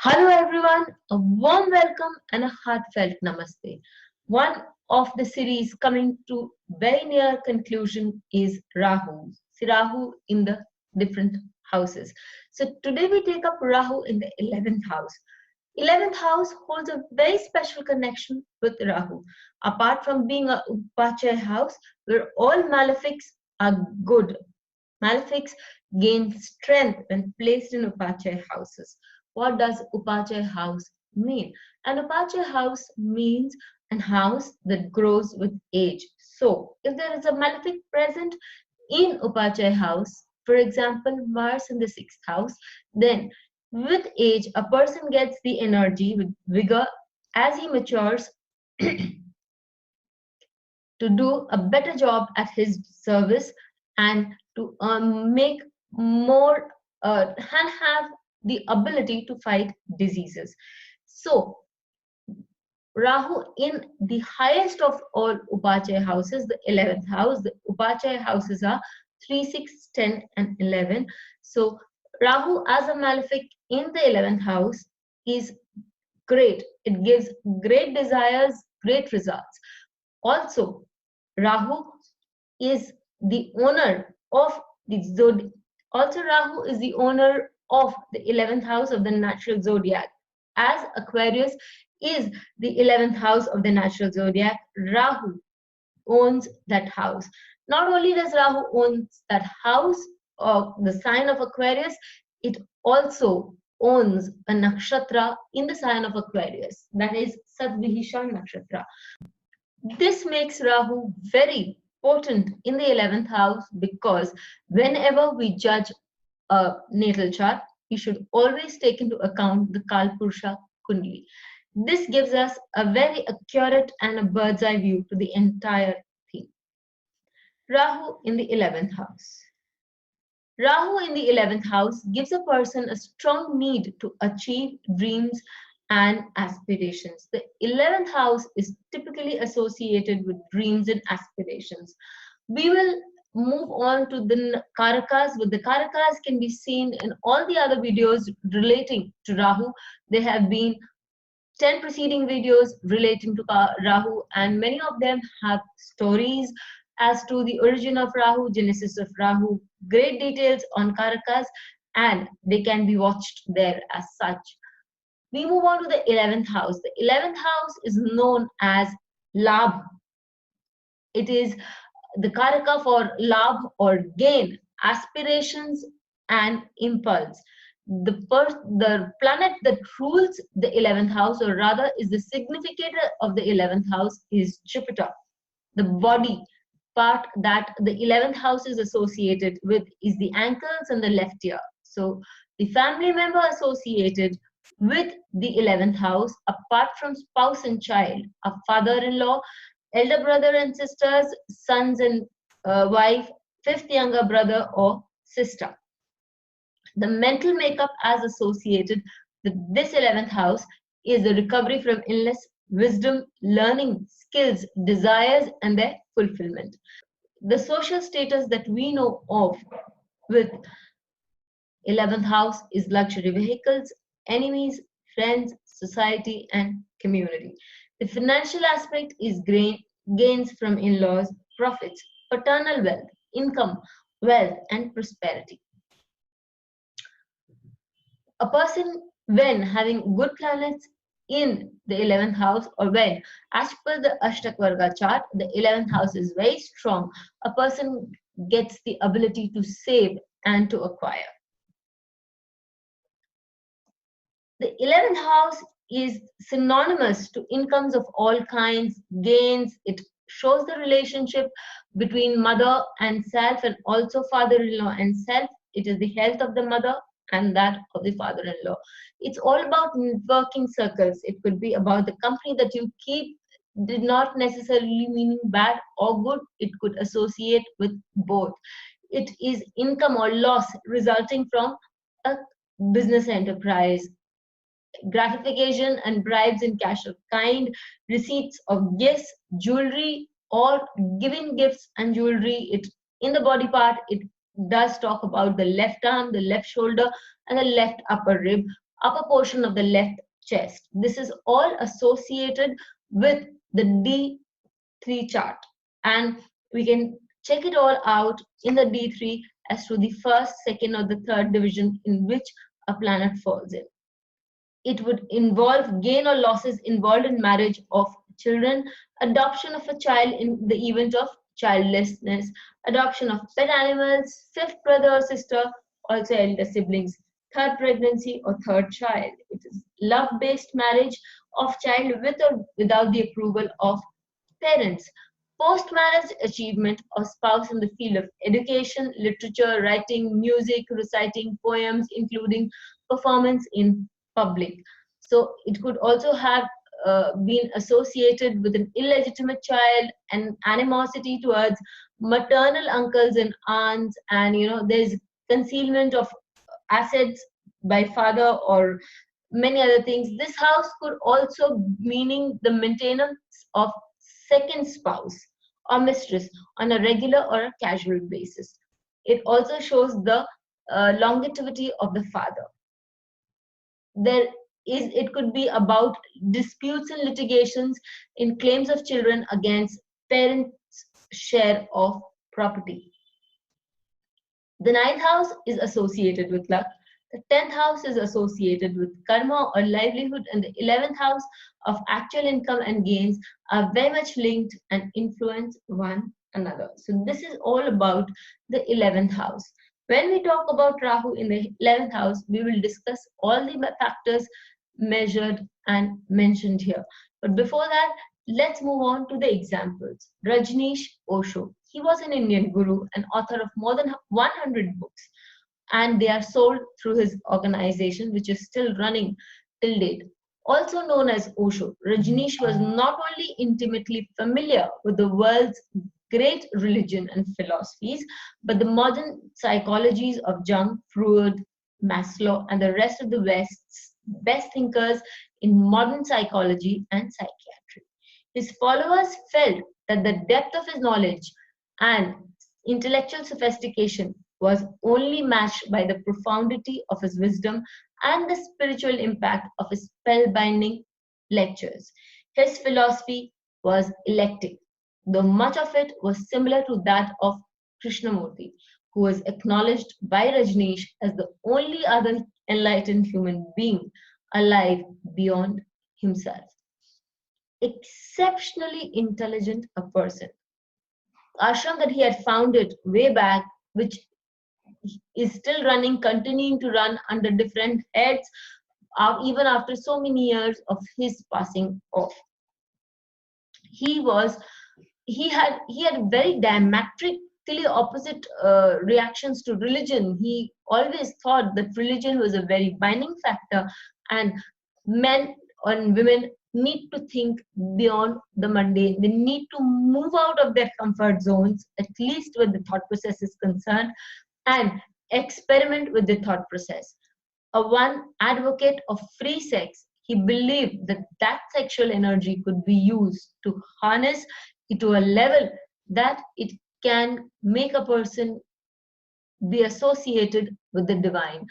Hello everyone, a warm welcome and a heartfelt namaste. One of the series coming to very near conclusion is Rahu. See Rahu in the different houses. So today we take up Rahu in the 11th house. 11th house holds a very special connection with Rahu. Apart from being a Upachaya house where all malefics are good, malefics gain strength when placed in Upachaya houses. What does Upachaya house mean? An Upachaya house means an house that grows with age. So, if there is a malefic present in Upachaya house, for example, Mars in the 6th house, then with age, a person gets the energy with vigor as he matures to do a better job at his service and to make more and have the ability to fight diseases. So, Rahu in the highest of all Upachaya houses, the 11th house, the Upachaya houses are 3, 6, 10, and 11. So, Rahu as a malefic in the 11th house is great. It gives great desires, great results. Also, Rahu is the owner of the zodiac. Also, Rahu is the owner of the 11th house of the natural zodiac. As Aquarius is the 11th house of the natural zodiac, Rahu owns that house. Not only does Rahu own that house of the sign of Aquarius, it also owns a nakshatra in the sign of Aquarius, that is Sadvihisha nakshatra. This makes Rahu very potent in the 11th house because whenever we judge a natal chart, we should always take into account the Kalpurusha kundali. This gives us a very accurate and a bird's eye view to the entire theme. Rahu in the 11th house. Rahu in the 11th house gives a person a strong need to achieve dreams and aspirations. The 11th house is typically associated with dreams and aspirations. We will move on to the Karakas, but the Karakas can be seen in all the other videos relating to Rahu. There have been 10 preceding videos relating to Rahu, and many of them have stories as to the origin of Rahu, genesis of Rahu, great details on Karakas, and they can be watched there as such. We move on to the 11th house. The 11th house is known as Labh. It is the Karaka for Labh or gain, aspirations, and impulse. The planet that rules the 11th house, or rather is the significator of the 11th house, is Jupiter. The body part that the 11th house is associated with is the ankles and the left ear. So the family member associated with the 11th house, apart from spouse and child, a father-in-law, elder brother and sisters, sons and wife, fifth younger brother or sister. The mental makeup as associated with this 11th house is the recovery from illness, wisdom, learning, skills, desires, and their fulfillment. The social status that we know of with 11th house is luxury vehicles, enemies, friends, society, and community. The financial aspect is gains from in-laws, profits, paternal wealth, income, wealth, and prosperity. A person, when having good planets in the 11th house, or when, as per the Ashtakvarga chart, the 11th house is very strong, a person gets the ability to save and to acquire. The 11th house is synonymous to incomes of all kinds, gains. It shows the relationship between mother and self, and also father-in-law and self. It is the health of the mother and that of the father-in-law. It's all about networking circles. It could be about the company that you keep, did not necessarily meaning bad or good. It could associate with both. It is income or loss resulting from a business enterprise, gratification and bribes in cash of kind, receipts of gifts, jewelry, or giving gifts and jewelry. It in the body part, it does talk about the left arm, the left shoulder, and the left upper rib. upper portion of the left chest. This is all associated with the D3 chart, and we can check it all out in the D3 as to the first, second, or the third division in which a planet falls in. It would involve gain or losses involved in marriage of children, adoption of a child in the event of childlessness, adoption of pet animals, fifth brother or sister, also elder siblings, third pregnancy or third child. It is love-based marriage of child with or without the approval of parents. Post-marriage achievement of spouse in the field of education, literature, writing, music, reciting poems, including performance in public. So it could also have been associated with an illegitimate child and animosity towards maternal uncles and aunts, and there's concealment of assets by father or many other things. This house could also meaning the maintenance of second spouse or mistress on a regular or a casual basis. It also shows the longevity of the father. It could be about disputes and litigations in claims of children against parents' share of property. The ninth house is associated with luck. The 10th house is associated with karma or livelihood, and the 11th house of actual income and gains are very much linked and influence one another. So this is all about the 11th house. When we talk about Rahu in the 11th house, we will discuss all the factors measured and mentioned here. But before that, let's move on to the examples. Rajneesh Osho. He was an Indian guru and author of more than 100 books, and they are sold through his organization, which is still running till date. Also known as Osho, Rajneesh was not only intimately familiar with the world's great religion and philosophies, but the modern psychologies of Jung, Freud, Maslow, and the rest of the West's best thinkers in modern psychology and psychiatry. His followers felt that the depth of his knowledge and intellectual sophistication was only matched by the profundity of his wisdom and the spiritual impact of his spellbinding lectures. His philosophy was eclectic, though much of it was similar to that of Krishnamurti, who was acknowledged by Rajneesh as the only other enlightened human being alive beyond himself. Exceptionally intelligent a person. Ashram that he had founded way back, which is still running, continuing to run under different heads, even after so many years of his passing off. He had very diametrically opposite reactions to religion. He always thought that religion was a very binding factor, and men and women need to think beyond the mundane. They need to move out of their comfort zones, at least where the thought process is concerned, and experiment with the thought process. A one advocate of free sex, he believed that sexual energy could be used to harness it to a level that it can make a person be associated with the divine.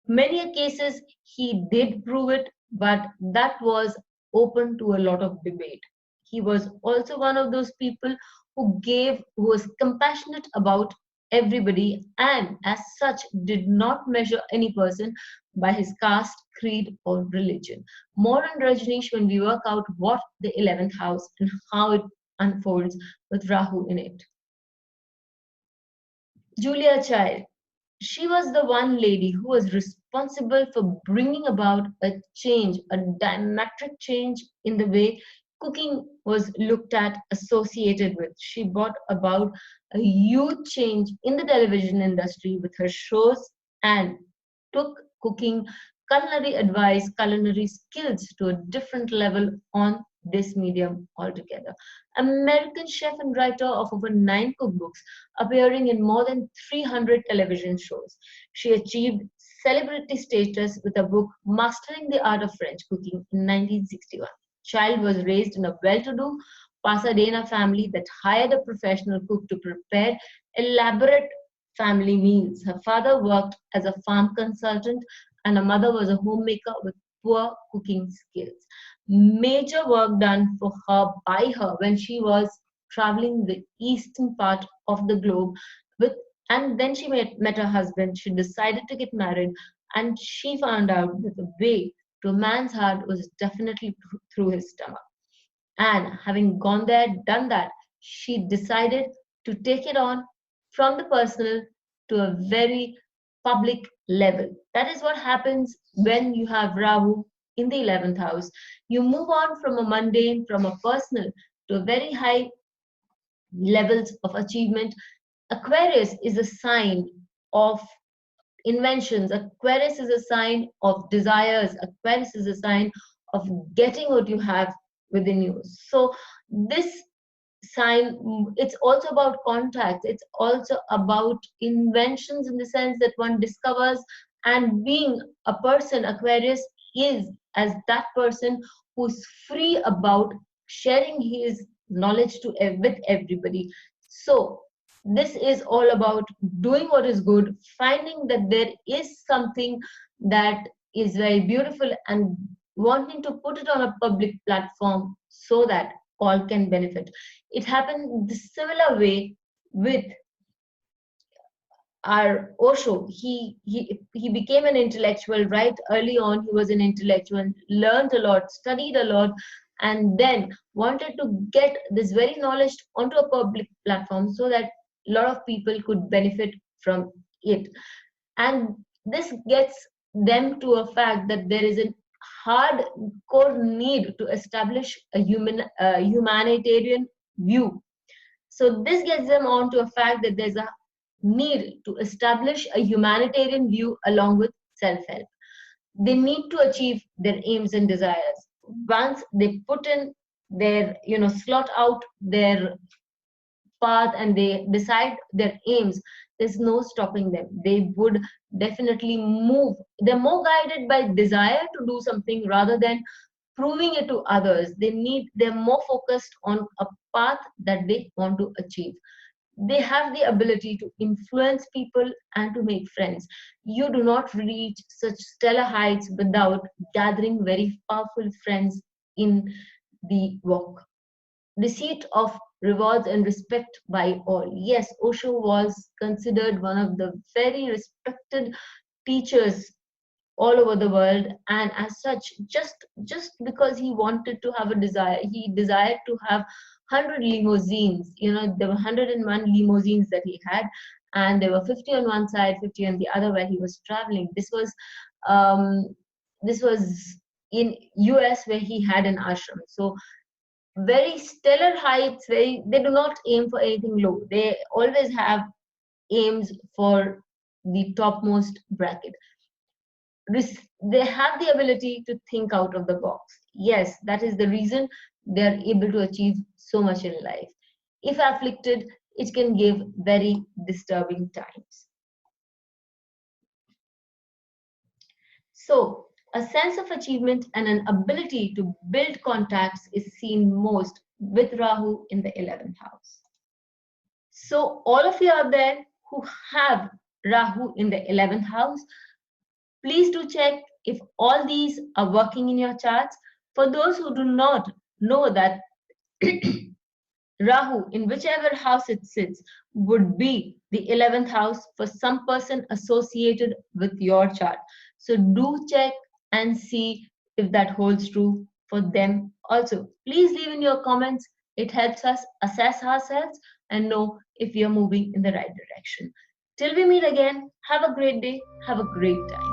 Many cases he did prove it, but that was open to a lot of debate. He was also one of those people who was compassionate about everybody, and as such did not measure any person by his caste, creed, or religion. More on Rajneesh when we work out what the 11th house and how it unfolds with Rahu in it. Julia Child. She was the one lady who was responsible for bringing about a change, a diametric change in the way cooking was looked at, associated with. She brought about a huge change in the television industry with her shows and took cooking, culinary advice, culinary skills to a different level on this medium altogether. American chef and writer of over 9 cookbooks, appearing in more than 300 television shows. She achieved celebrity status with a book, Mastering the Art of French Cooking, in 1961. Child was raised in a well-to-do Pasadena family that hired a professional cook to prepare elaborate family meals. Her father worked as a farm consultant and her mother was a homemaker with poor cooking skills. Major work done for her by her when she was traveling the eastern part of the globe with, and then she met her husband. She decided to get married, and she found out that the way to a man's heart was definitely through his stomach. And having gone there, done that, she decided to take it on from the personal to a very public level. That is what happens when you have Rahu in the 11th house. You move on from a mundane, from a personal to a very high levels of achievement. Aquarius is a sign of inventions. Aquarius is a sign of desires. Aquarius is a sign of getting what you have within you. So this sign, it's also about contacts. It's also about inventions in the sense that one discovers, and being a person, Aquarius is as that person who's free about sharing his knowledge to with everybody. So this is all about doing what is good, finding that there is something that is very beautiful and wanting to put it on a public platform so that all can benefit. It happened the similar way with our Osho. He became an intellectual right early on. He was an intellectual, learned a lot, studied a lot, and then wanted to get this very knowledge onto a public platform so that a lot of people could benefit from it. And this gets them to a fact that there is a hard core need to establish a humanitarian view. So this gets them on to a fact that there's a need to establish a humanitarian view along with self-help. They need to achieve their aims and desires. Once they put in their, slot out their path and they decide their aims, there's no stopping them. They would definitely move. They're more guided by desire to do something rather than proving it to others. They're more focused on a path that they want to achieve. They have the ability to influence people and to make friends. You do not reach such stellar heights without gathering very powerful friends in the walk. Receipt of rewards and respect by all. Yes, Osho was considered one of the very respected teachers all over the world, and as such, just because he wanted to have a desire, he desired to have 100 limousines. There were 101 limousines that he had, and there were 50 on one side, 50 on the other where he was traveling. This was in US where he had an ashram. So very stellar heights. They do not aim for anything low. They always have aims for the topmost bracket. They have the ability to think out of the box. Yes, that is the reason they are able to achieve so much in life. If afflicted, it can give very disturbing times. So a sense of achievement and an ability to build contacts is seen most with Rahu in the 11th house. So all of you out there who have Rahu in the 11th house, please do check if all these are working in your charts. For those who do not know that Rahu, in whichever house it sits, would be the 11th house for some person associated with your chart. So do check and see if that holds true for them also. Please leave in your comments. It helps us assess ourselves and know if we are moving in the right direction. Till we meet again, have a great day, have a great time.